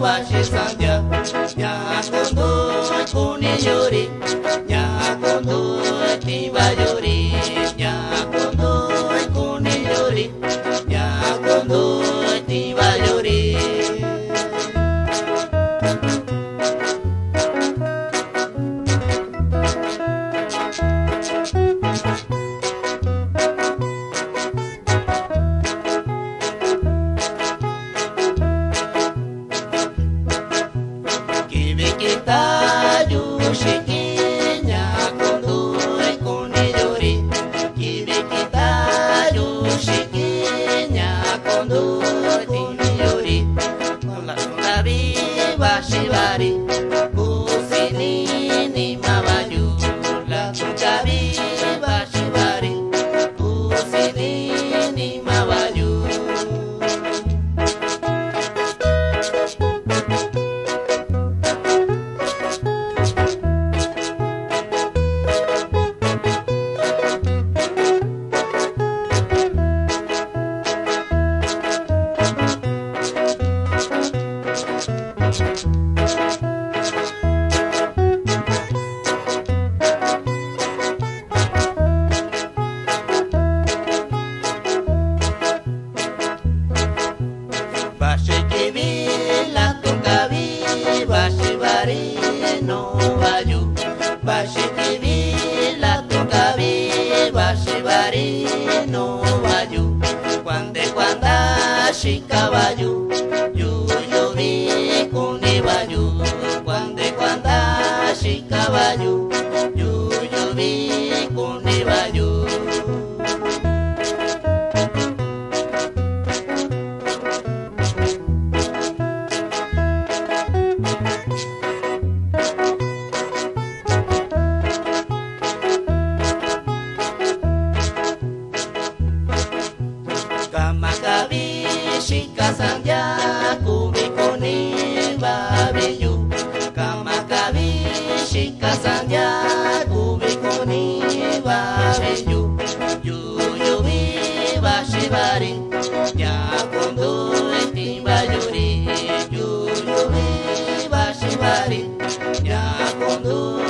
bashi sangya nyakondo kuni yuri nyakondo tiba yuri nyakondo kuni yuri nyakondo tiba yuri. Kita yushiki nyakondo kuni yuri kibi kita yushiki nyakondo kuni yuri labi bashibari kusini ni mabayu labi bashibari kusini ni mabayu. Bashi kibi la tokabi bashi bari no bayu bashi kibi la tokabi bashi bari no bayu cuanda shikabayu yu vi kuni bayu cuanda shikabayu yu vi kuni bayu. Kamakabi shikasangya kubikoni babiyu kamakabi shikasangya kubikoni babiyu yuyubi bashibari nyakondo etimba yuri yuyubi bashibari nyakondo